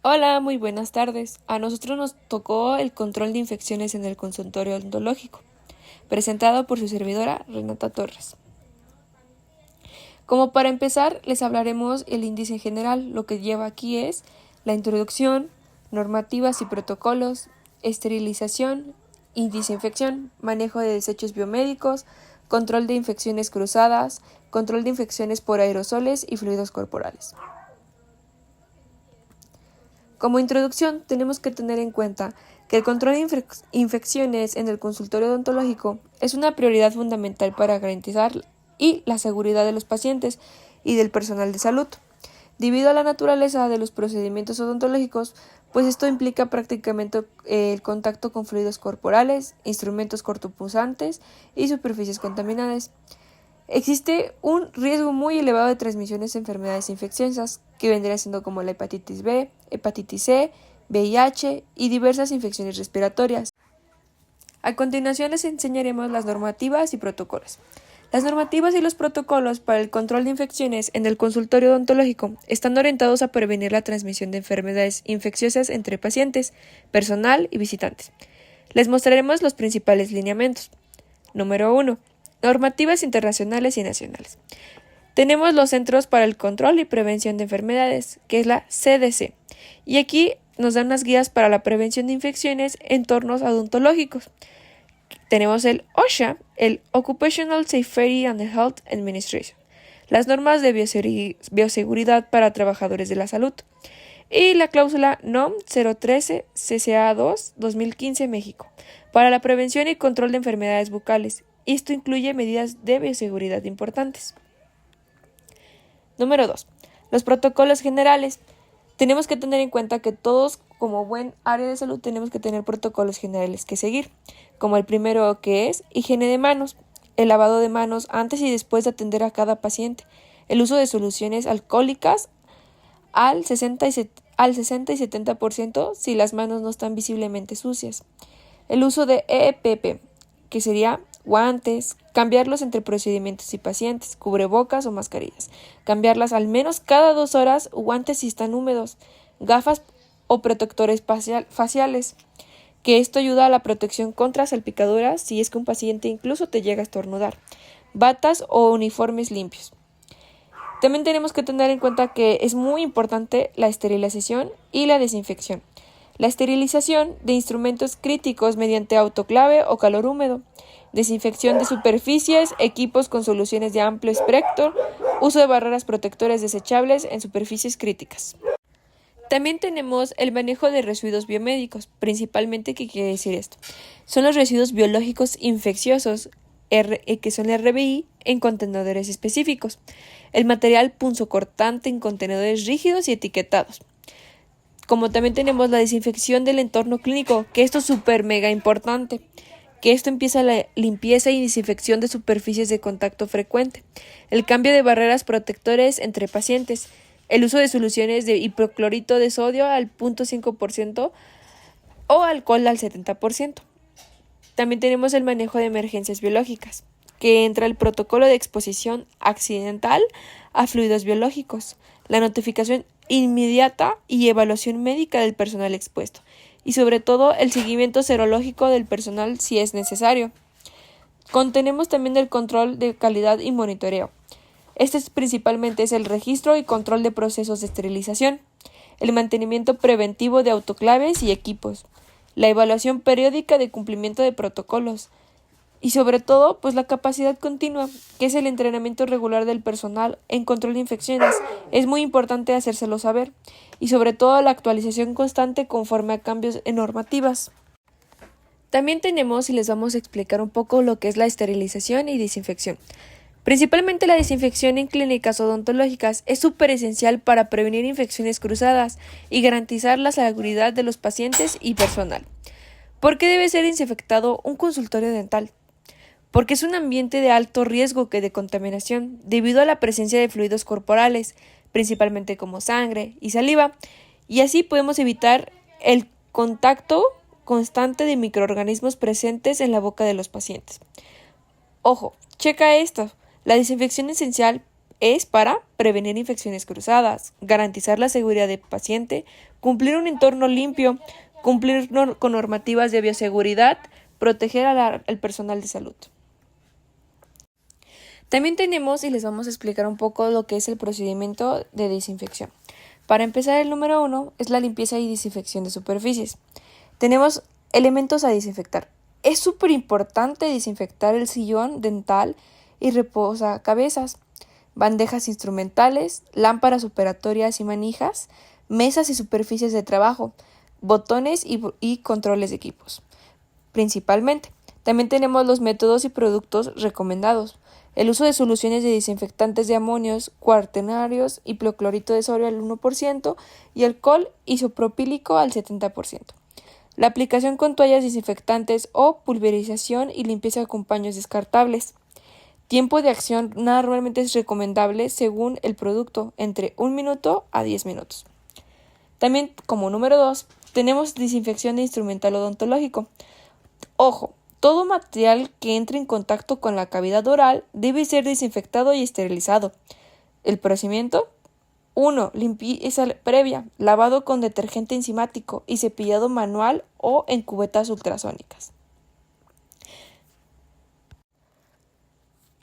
Hola, muy buenas tardes. A nosotros nos tocó el control de infecciones en el consultorio odontológico, presentado por su servidora Renata Torres. Como para empezar, les hablaremos el índice general. Lo que lleva aquí es la introducción, normativas y protocolos, esterilización y desinfección, manejo de desechos biomédicos, control de infecciones cruzadas, control de infecciones por aerosoles y fluidos corporales. Como introducción, tenemos que tener en cuenta que el control de infecciones en el consultorio odontológico es una prioridad fundamental para garantizar la seguridad de los pacientes y del personal de salud. Debido a la naturaleza de los procedimientos odontológicos, pues esto implica prácticamente el contacto con fluidos corporales, instrumentos cortopunzantes y superficies contaminadas. Existe un riesgo muy elevado de transmisiones de enfermedades infecciosas, que vendría siendo como la hepatitis B, hepatitis C, VIH y diversas infecciones respiratorias. A continuación les enseñaremos las normativas y protocolos. Las normativas y los protocolos para el control de infecciones en el consultorio odontológico están orientados a prevenir la transmisión de enfermedades infecciosas entre pacientes, personal y visitantes. Les mostraremos los principales lineamientos. Número 1. Normativas internacionales y nacionales. Tenemos los Centros para el Control y Prevención de Enfermedades, que es la CDC, y aquí nos dan las guías para la prevención de infecciones en entornos odontológicos. Tenemos el OSHA, el Occupational Safety and Health Administration, las normas de bioseguridad para trabajadores de la salud, y la cláusula NOM 013 CCA2 2015 México, para la prevención y control de enfermedades bucales. Esto incluye medidas de bioseguridad importantes. Número 2. Los protocolos generales. Tenemos que tener en cuenta que todos, como buen área de salud, tenemos que tener protocolos generales que seguir, como el primero, que es higiene de manos, el lavado de manos antes y después de atender a cada paciente, el uso de soluciones alcohólicas al 60 y 70% si las manos no están visiblemente sucias, el uso de EPP, que sería guantes, cambiarlos entre procedimientos y pacientes, cubrebocas o mascarillas, cambiarlas al menos cada 2 horas, guantes si están húmedos, gafas o protectores faciales, que esto ayuda a la protección contra salpicaduras si es que un paciente incluso te llega a estornudar, batas o uniformes limpios. También tenemos que tener en cuenta que es muy importante la esterilización y la desinfección. La esterilización de instrumentos críticos mediante autoclave o calor húmedo, desinfección de superficies, equipos con soluciones de amplio espectro, uso de barreras protectoras desechables en superficies críticas. También tenemos el manejo de residuos biomédicos, principalmente, ¿qué quiere decir esto? Son los residuos biológicos infecciosos, que son RBI, en contenedores específicos. El material punzocortante en contenedores rígidos y etiquetados. Como también tenemos la desinfección del entorno clínico, que esto es súper mega importante, que esto empieza la limpieza y desinfección de superficies de contacto frecuente, el cambio de barreras protectores entre pacientes, el uso de soluciones de hipoclorito de sodio al 0.5% o alcohol al 70%. También tenemos el manejo de emergencias biológicas, que entra el protocolo de exposición accidental a fluidos biológicos, la notificación inmediata y evaluación médica del personal expuesto, y sobre todo el seguimiento serológico del personal si es necesario. Contenemos también el control de calidad y monitoreo. Principalmente es el registro y control de procesos de esterilización, el mantenimiento preventivo de autoclaves y equipos, la evaluación periódica de cumplimiento de protocolos, y sobre todo, pues la capacidad continua, que es el entrenamiento regular del personal en control de infecciones. Es muy importante hacérselo saber, y sobre todo la actualización constante conforme a cambios en normativas. También tenemos y les vamos a explicar un poco lo que es la esterilización y desinfección. Principalmente la desinfección en clínicas odontológicas es súper esencial para prevenir infecciones cruzadas y garantizar la seguridad de los pacientes y personal. ¿Por qué debe ser desinfectado un consultorio dental? Porque es un ambiente de alto riesgo de contaminación debido a la presencia de fluidos corporales, principalmente como sangre y saliva, y así podemos evitar el contacto constante de microorganismos presentes en la boca de los pacientes. Ojo, checa esto, la desinfección esencial es para prevenir infecciones cruzadas, garantizar la seguridad del paciente, cumplir un entorno limpio, cumplir con normativas de bioseguridad, proteger al personal de salud. También tenemos y les vamos a explicar un poco lo que es el procedimiento de desinfección. Para empezar, el número 1 es la limpieza y desinfección de superficies. Tenemos elementos a desinfectar. Es súper importante desinfectar el sillón dental y reposacabezas, bandejas instrumentales, lámparas operatorias y manijas, mesas y superficies de trabajo, botones y controles de equipos. Principalmente. También tenemos los métodos y productos recomendados. El uso de soluciones de desinfectantes de amonios, cuaternarios y hipoclorito de sodio al 1% y alcohol isopropílico al 70%. La aplicación con toallas desinfectantes o pulverización y limpieza con paños descartables. Tiempo de acción normalmente es recomendable según el producto, entre 1 minuto a 10 minutos. También, como número 2, tenemos desinfección de instrumental odontológico. Ojo, todo material que entre en contacto con la cavidad oral debe ser desinfectado y esterilizado. El procedimiento: 1. Limpieza previa, lavado con detergente enzimático y cepillado manual o en cubetas ultrasónicas.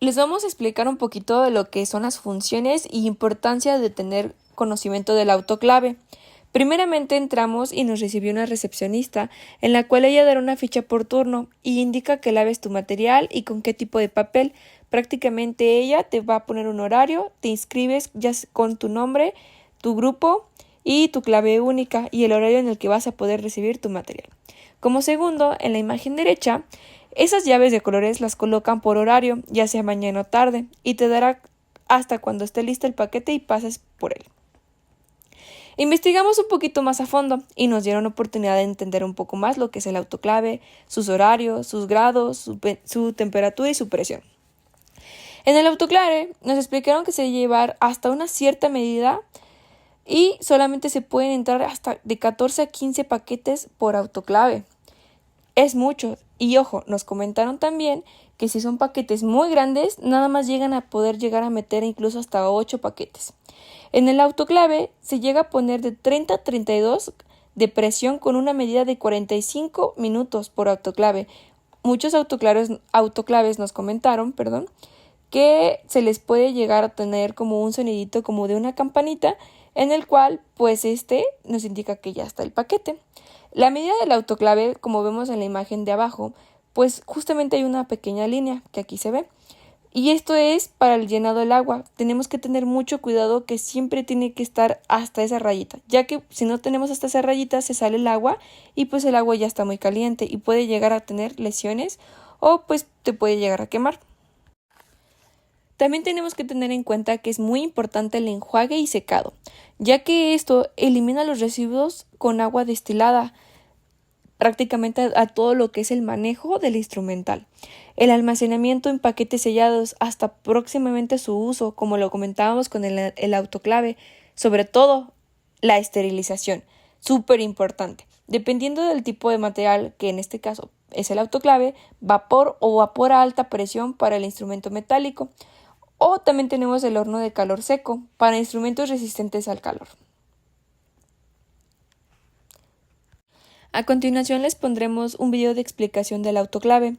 Les vamos a explicar un poquito de lo que son las funciones y importancia de tener conocimiento del autoclave. Primeramente entramos y nos recibió una recepcionista, en la cual ella dará una ficha por turno y indica que laves tu material y con qué tipo de papel. Prácticamente ella te va a poner un horario, te inscribes ya con tu nombre, tu grupo y tu clave única y el horario en el que vas a poder recibir tu material. Como segundo, en la imagen derecha, esas llaves de colores las colocan por horario, ya sea mañana o tarde, y te dará hasta cuando esté listo el paquete y pases por él. Investigamos un poquito más a fondo y nos dieron oportunidad de entender un poco más lo que es el autoclave, sus horarios, sus grados, su temperatura y su presión. En el autoclave nos explicaron que se debe llevar hasta una cierta medida y solamente se pueden entrar hasta de 14 a 15 paquetes por autoclave. Es mucho. Y ojo, nos comentaron también que si son paquetes muy grandes, nada más llegan a poder llegar a meter incluso hasta 8 paquetes. En el autoclave se llega a poner de 30 a 32 de presión con una medida de 45 minutos por autoclave. Muchos autoclaves nos comentaron, que se les puede llegar a tener como un sonidito como de una campanita, en el cual pues nos indica que ya está el paquete. La medida del autoclave, como vemos en la imagen de abajo, pues justamente hay una pequeña línea que aquí se ve. Y esto es para el llenado del agua. Tenemos que tener mucho cuidado que siempre tiene que estar hasta esa rayita, ya que si no tenemos hasta esa rayita se sale el agua y pues el agua ya está muy caliente y puede llegar a tener lesiones o pues te puede llegar a quemar. También tenemos que tener en cuenta que es muy importante el enjuague y secado, ya que esto elimina los residuos con agua destilada, prácticamente a todo lo que es el manejo del instrumental. El almacenamiento en paquetes sellados hasta próximamente su uso, como lo comentábamos con el autoclave, sobre todo la esterilización, súper importante. Dependiendo del tipo de material, que en este caso es el autoclave, vapor o vapor a alta presión para el instrumento metálico, o también tenemos el horno de calor seco para instrumentos resistentes al calor. A continuación les pondremos un video de explicación del autoclave.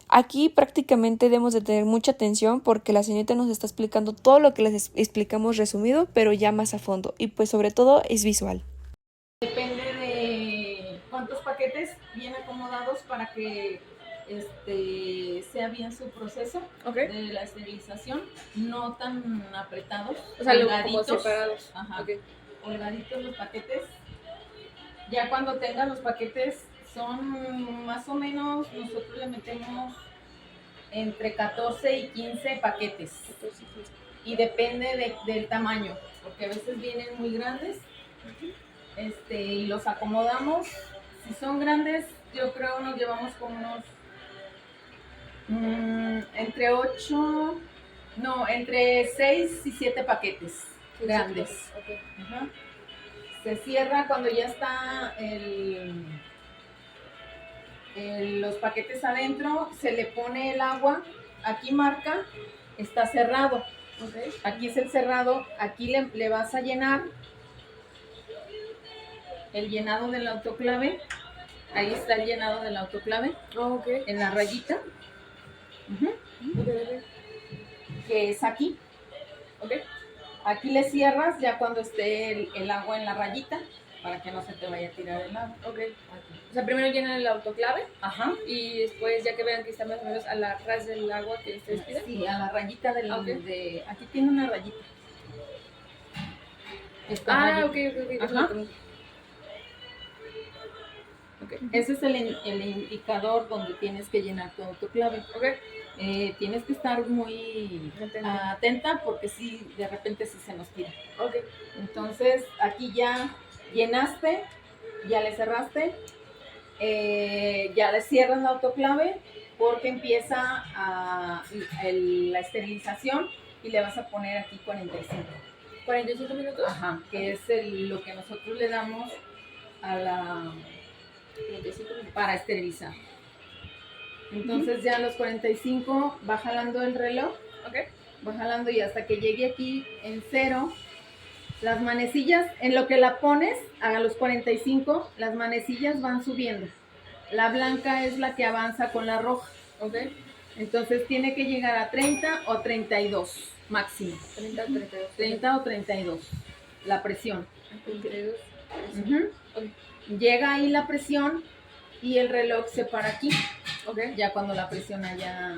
Aquí prácticamente debemos de tener mucha atención porque la señorita nos está explicando todo lo que les explicamos resumido, pero ya más a fondo y pues sobre todo es visual. Depende de cuántos paquetes bien acomodados para que sea bien su proceso de la esterilización, no tan apretados, O sea, como separados. Ajá, holgaditos los paquetes. Ya cuando tengan los paquetes son más o menos, nosotros le metemos entre 14 y 15 paquetes. Y depende del tamaño, porque a veces vienen muy grandes. Y los acomodamos. Si son grandes, yo creo nos llevamos con unos entre 6 y 7 paquetes grandes. Okay. Se cierra cuando ya está los paquetes adentro, se le pone el agua, aquí marca, está cerrado. Okay. Aquí es el cerrado, aquí le vas a llenar el llenado del autoclave. Ahí está el llenado del autoclave. Okay. En la rayita. Que es aquí. Okay. Aquí le cierras ya cuando esté el agua en la rayita para que no se te vaya a tirar el agua. Okay. O sea, primero llenan el autoclave. Ajá. Y después, ya que vean que está más o menos a la ras del agua que ustedes piden. Sí, a la rayita del... Okay. Aquí tiene una rayita. Rayita. Ok. Ajá. Okay. Ese es el indicador donde tienes que llenar tu autoclave. Okay. Tienes que estar muy atenta porque si de repente sí se nos tira. Okay. Entonces aquí ya llenaste, ya le cerraste, ya le cierras la autoclave porque empieza la esterilización y le vas a poner aquí 45. 45 minutos. Ajá, que es lo que nosotros le damos a la... para esterilizar. Entonces ya a los 45 va jalando el reloj. Okay. Va jalando y hasta que llegue aquí en 0, las manecillas, en lo que la pones a los 45, las manecillas van subiendo. La blanca es la que avanza con la roja. Okay. Entonces tiene que llegar a 30 o 32 máximo. 30 o 32. 30 o 32 la presión. 32. Okay. Llega ahí la presión y el reloj se para aquí. Okay. Ya cuando la presión haya...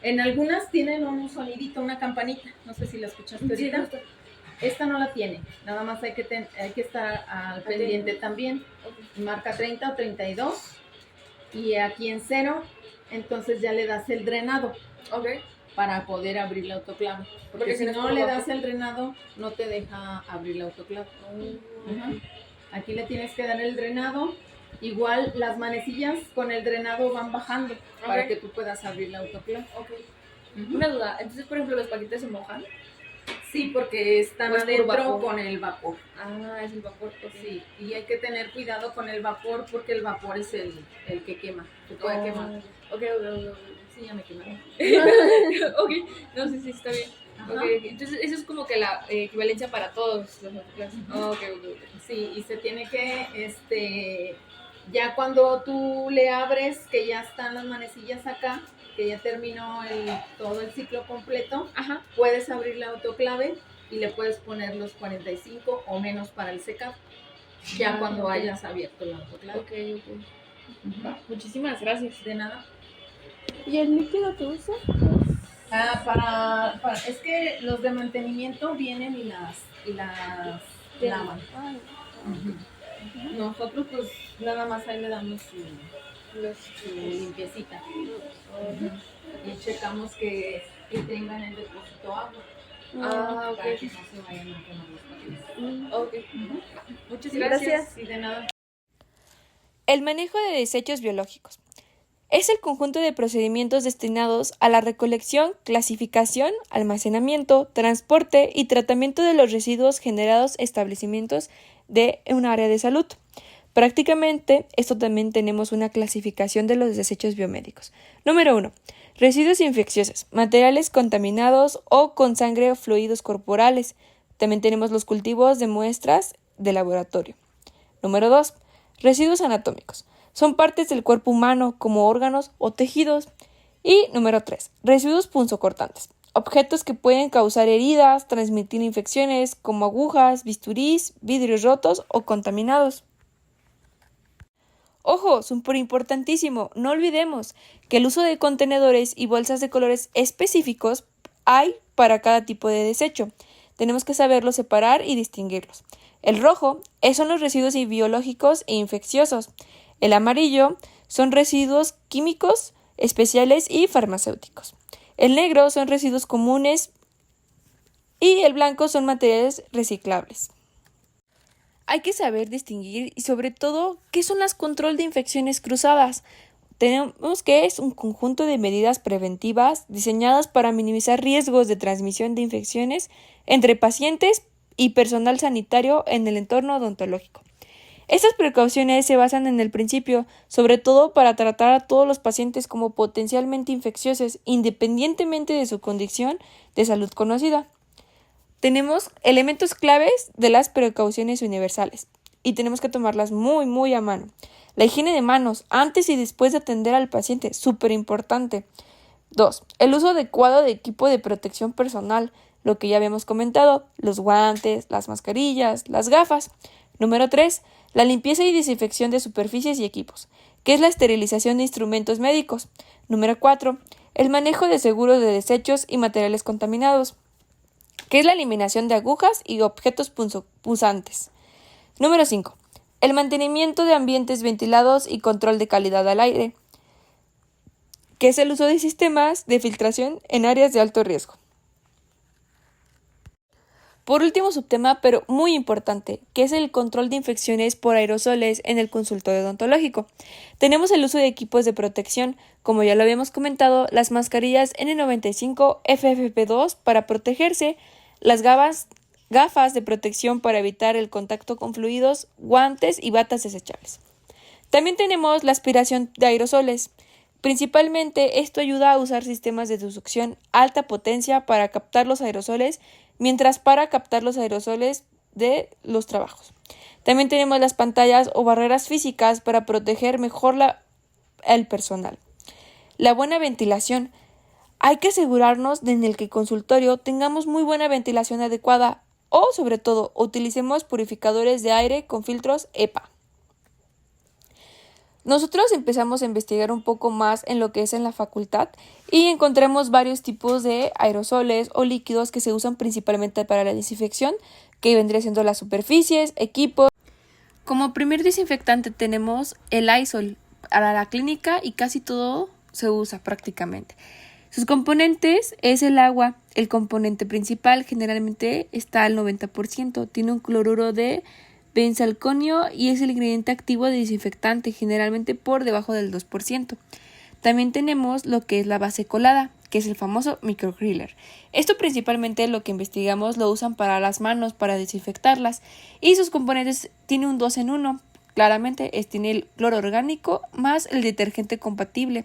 En algunas tienen un sonidito, una campanita. No sé si la escuchaste ahorita. Sí, esta no la tiene. Nada más hay que estar al pendiente también. Okay. Marca 30 o 32. Y aquí en 0, entonces ya le das el drenado. Okay. Para poder abrir la autoclave. Porque si no le das el drenado, no te deja abrir la autoclave. Aquí le tienes que dar el drenado. Igual las manecillas con el drenado van bajando para que tú puedas abrir la autoclave. Okay. Una duda, entonces por ejemplo los paquetes se mojan. Sí, porque están adentro con el vapor. Ah, es el vapor. Okay. Sí, y hay que tener cuidado con el vapor porque el vapor es el que quema. Te puede quemar. Okay. Sí, ya me quemaron. Ok, no sé si está bien. Okay. Entonces eso es como que la equivalencia para todos los autoclaves. Okay. Sí, y se tiene que, ya cuando tú le abres, que ya están las manecillas acá, que ya terminó todo el ciclo completo, puedes abrir la autoclave y le puedes poner los 45 o menos para el secado, ya cuando hayas abierto la autoclave. Okay. Muchísimas gracias. De nada. ¿Y el líquido que usas? Es que los de mantenimiento vienen y las lavan. Nosotros pues nada más ahí le damos su limpiecita. Y checamos que tengan el depósito agua. Para que no se vayan a quemar los paquetes. Muchas gracias. Sí, de nada. El manejo de desechos biológicos es el conjunto de procedimientos destinados a la recolección, clasificación, almacenamiento, transporte y tratamiento de los residuos generados en establecimientos de un área de salud. Prácticamente, esto también tenemos una clasificación de los desechos biomédicos. Número 1. Residuos infecciosos, materiales contaminados o con sangre o fluidos corporales. También tenemos los cultivos de muestras de laboratorio. Número 2. Residuos anatómicos. Son partes del cuerpo humano como órganos o tejidos. Y número 3. Residuos punzocortantes. Objetos que pueden causar heridas, transmitir infecciones como agujas, bisturís, vidrios rotos o contaminados. Ojo, súper importantísimo, no olvidemos que el uso de contenedores y bolsas de colores específicos hay para cada tipo de desecho. Tenemos que saberlos separar y distinguirlos. El rojo son los residuos biológicos e infecciosos. El amarillo son residuos químicos, especiales y farmacéuticos. El negro son residuos comunes y el blanco son materiales reciclables. Hay que saber distinguir y sobre todo qué son las control de infecciones cruzadas. Tenemos que es un conjunto de medidas preventivas diseñadas para minimizar riesgos de transmisión de infecciones entre pacientes y personal sanitario en el entorno odontológico. Estas precauciones se basan en el principio, sobre todo para tratar a todos los pacientes como potencialmente infecciosos, independientemente de su condición de salud conocida. Tenemos elementos claves de las precauciones universales y tenemos que tomarlas muy a mano. La higiene de manos antes y después de atender al paciente, súper importante. 2. El uso adecuado de equipo de protección personal, lo que ya habíamos comentado, los guantes, las mascarillas, las gafas. Número 3. La limpieza y desinfección de superficies y equipos, que es la esterilización de instrumentos médicos. Número 4. El manejo de seguros de desechos y materiales contaminados, que es la eliminación de agujas y objetos punzantes. Número 5. El mantenimiento de ambientes ventilados y control de calidad al aire, que es el uso de sistemas de filtración en áreas de alto riesgo. Por último subtema, pero muy importante, que es el control de infecciones por aerosoles en el consultorio odontológico. Tenemos el uso de equipos de protección, como ya lo habíamos comentado, las mascarillas N95 FFP2 para protegerse, las gafas de protección para evitar el contacto con fluidos, guantes y batas desechables. También tenemos la aspiración de aerosoles. Principalmente esto ayuda a usar sistemas de succión alta potencia para captar los aerosoles, mientras para captar los aerosoles de los trabajos. También tenemos las pantallas o barreras físicas para proteger mejor el personal. La buena ventilación. Hay que asegurarnos de en el que consultorio tengamos muy buena ventilación adecuada o, sobre todo, utilicemos purificadores de aire con filtros EPA. Nosotros empezamos a investigar un poco más en lo que es en la facultad y encontramos varios tipos de aerosoles o líquidos que se usan principalmente para la desinfección, que vendría siendo las superficies, equipos. Como primer desinfectante tenemos el Lysol para la clínica y casi todo se usa prácticamente. Sus componentes es el agua, el componente principal generalmente está al 90%, tiene un cloruro de benzalconio y es el ingrediente activo de desinfectante, generalmente por debajo del 2%. También tenemos lo que es la base colada, que es el famoso microcriller. Esto principalmente lo que investigamos lo usan para las manos, para desinfectarlas, y sus componentes tienen un 2 en 1. Claramente tiene el cloro orgánico más el detergente compatible.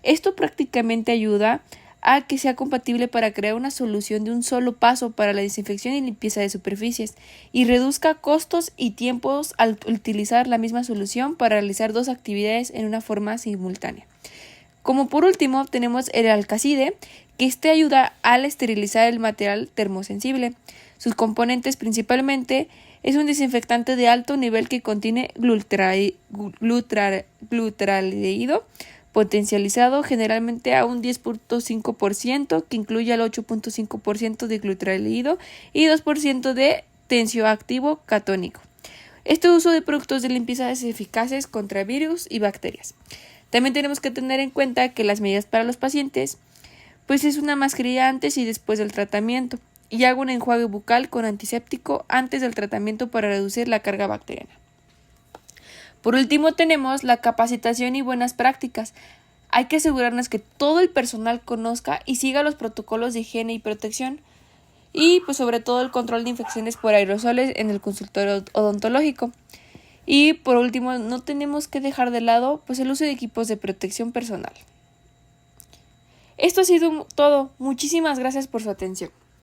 Esto prácticamente ayuda a que sea compatible para crear una solución de un solo paso para la desinfección y limpieza de superficies y reduzca costos y tiempos al utilizar la misma solución para realizar dos actividades en una forma simultánea. Como por último tenemos el Alcacide, que ayuda al esterilizar el material termosensible. Sus componentes principalmente es un desinfectante de alto nivel que contiene glutaraldehído potencializado generalmente a un 10.5%, que incluye al 8.5% de glutaraldehído y 2% de tensioactivo catónico. Este uso de productos de limpieza es eficaces contra virus y bacterias. También tenemos que tener en cuenta que las medidas para los pacientes, pues es una mascarilla antes y después del tratamiento, y hago un enjuague bucal con antiséptico antes del tratamiento para reducir la carga bacteriana. Por último tenemos la capacitación y buenas prácticas. Hay que asegurarnos que todo el personal conozca y siga los protocolos de higiene y protección y pues sobre todo el control de infecciones por aerosoles en el consultorio odontológico. Y por último no tenemos que dejar de lado pues el uso de equipos de protección personal. Esto ha sido todo. Muchísimas gracias por su atención.